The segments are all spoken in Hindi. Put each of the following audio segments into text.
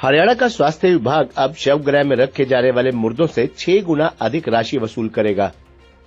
हरियाणा का स्वास्थ्य विभाग अब शवगृह में रखे जाने वाले मुर्दों से 6 गुना अधिक राशि वसूल करेगा।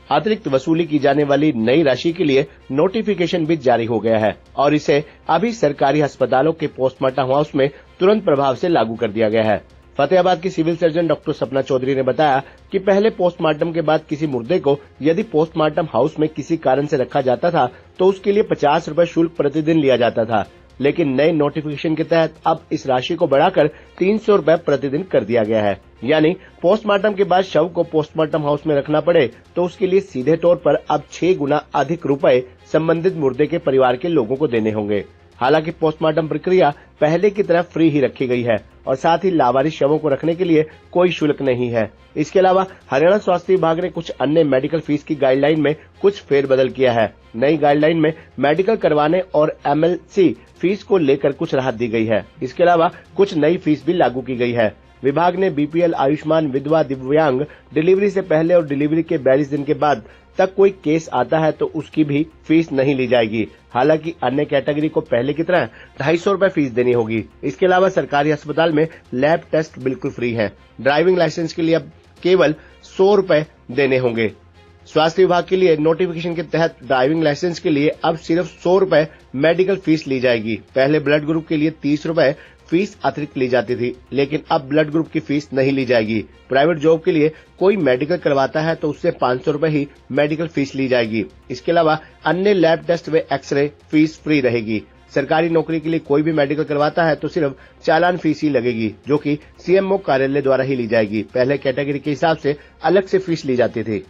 अतिरिक्त वसूली की जाने वाली नई राशि के लिए नोटिफिकेशन भी जारी हो गया है और इसे अभी सरकारी अस्पतालों के पोस्टमार्टम हाउस में तुरंत प्रभाव से लागू कर दिया गया है। फतेहाबाद की civil surgeon doctor Sapna Chaudhary ने बताया कि पहले पोस्टमार्टम के बाद किसी मुर्दे को यदि पोस्टमार्टम हाउस में किसी कारण से रखा जाता था तो उसके लिए 50 रुपए शुल्क प्रतिदिन लिया जाता था, लेकिन नए नोटिफिकेशन के तहत अब इस राशि को बढ़ाकर 300 रुपए प्रतिदिन कर दिया गया है। यानी पोस्टमार्टम के बाद शव को पोस्टमार्टम हाउस में रखना पड़े तो उसके लिए सीधे तौर पर अब 6 गुना अधिक रुपए संबंधित मुर्दे के परिवार के लोगों को देने होंगे। हालांकि पोस्टमार्टम प्रक्रिया पहले की तरह फ्री ही रखी गई है और साथ ही लावारिस शवों को रखने के लिए कोई शुल्क नहीं है। इसके अलावा हरियाणा स्वास्थ्य विभाग ने कुछ अन्य मेडिकल फीस की गाइडलाइन में कुछ फेरबदल किया है। नई गाइडलाइन में मेडिकल करवाने और MLC फीस को लेकर कुछ राहत दी गई है। इसके अलावा कुछ नई फीस भी लागू की गई है। विभाग ने BPL, आयुष्मान, विधवा, दिव्यांग, डिलीवरी से पहले और डिलीवरी के 42 दिन के बाद तक कोई केस आता है तो उसकी भी फीस नहीं ली जाएगी। हालांकि अन्य कैटेगरी को पहले की तरह 250 रुपए फीस देनी होगी। इसके अलावा सरकारी अस्पताल में लैब टेस्ट बिल्कुल फ्री है। ड्राइविंग लाइसेंस के लिए अब केवल 100 रुपए देने होंगे। स्वास्थ्य विभाग के लिए नोटिफिकेशन के तहत ड्राइविंग लाइसेंस के लिए अब सिर्फ 100 रुपए मेडिकल फीस ली जाएगी। पहले ब्लड ग्रुप के लिए 30 रुपए फीस अतिरिक्त ली जाती थी, लेकिन अब ब्लड ग्रुप की फीस नहीं ली जाएगी। प्राइवेट जॉब के लिए कोई मेडिकल करवाता है तो उससे 500 रुपए ही मेडिकल फीस ली जाएगी। इसके अलावा अन्य लैब टेस्ट व एक्सरे फीस फ्री रहेगी। सरकारी नौकरी के लिए कोई भी मेडिकल करवाता है तो सिर्फ चालान फीस ही लगेगी, जो कि CMO कार्यालय द्वारा ही ली जाएगी। पहले कैटेगरी के हिसाब से अलग से फीस ली जाती थी।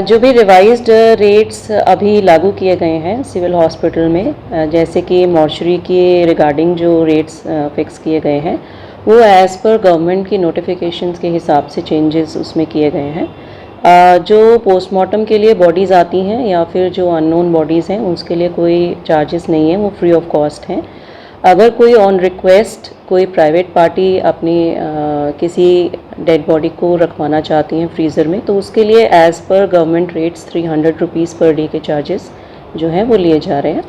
जो भी रिवाइज्ड रेट्स अभी लागू किए गए हैं सिविल हॉस्पिटल में, जैसे कि मॉर्चरी के रिगार्डिंग जो रेट्स फिक्स किए गए हैं वो एज़ पर गवर्नमेंट की नोटिफिकेशंस के हिसाब से चेंजेस उसमें किए गए हैं। जो पोस्टमार्टम के लिए बॉडीज़ आती हैं या फिर जो अननोन बॉडीज़ हैं उसके लिए कोई चार्जेस नहीं है, वो फ्री ऑफ कॉस्ट हैं। अगर कोई ऑन रिक्वेस्ट कोई प्राइवेट पार्टी अपनी किसी डेड बॉडी को रखवाना चाहती हैं फ्रीज़र में तो उसके लिए as per government rates 300 rupees per day के चार्जेस जो हैं वो लिए जा रहे हैं।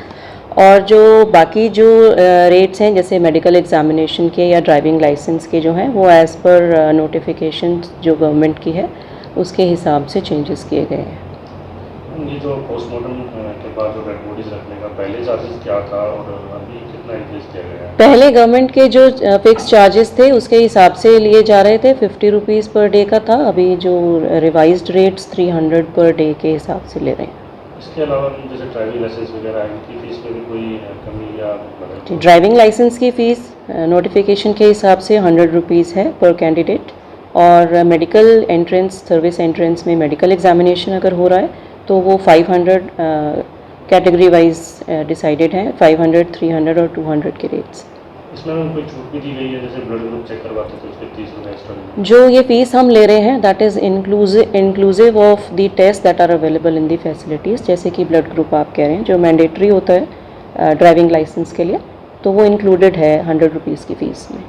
और जो बाकी जो रेट्स हैं जैसे मेडिकल एग्जामिनेशन के या ड्राइविंग लाइसेंस के जो हैं वो एज़ पर नोटिफिकेशन जो गवर्नमेंट की है उसके हिसाब से चेंजेस किए गए हैं। ये जो पोस्टमार्टम के बाद जो डेड बॉडीज रखने का पहले चार्जेस क्या था और अभी कितना इंक्रीज किया गया है? पहले गवर्नमेंट के जो फिक्स चार्जेस थे उसके हिसाब से लिए जा रहे थे, 50 रुपीज़ पर डे का था। अभी जो रिवाइज्ड रेट्स 300 पर डे के हिसाब से ले रहे हैं। इसके अलावा जैसे ड्राइविंग लाइसेंस वगैरह इनकी फीस में भी कोई कमी या बदलाव? ड्राइविंग लाइसेंस की फ़ीस नोटिफिकेशन के हिसाब से 100 रुपीज़ है पर कैंडिडेट। और मेडिकल एंट्रेंस, सर्विस एंट्रेंस में मेडिकल एग्जामिनेशन अगर हो रहा है तो वो 500 कैटेगरी वाइज डिसाइडेड है, 500, 300 और 200 के रेट्स। इसमें कोई छूट भी दी गई है, जैसे ब्लड ग्रुप चेक करवाते थे उसके 30 रुपये एक्स्ट्रा? जो ये फीस हम ले रहे हैं that is inclusive of the test that are available in the facilities. जैसे कि ब्लड ग्रुप आप कह रहे हैं जो मैंडेटरी होता है ड्राइविंग लाइसेंस के लिए, तो वो इंक्लूडेड है 100 रुपीज़ की फ़ीस में।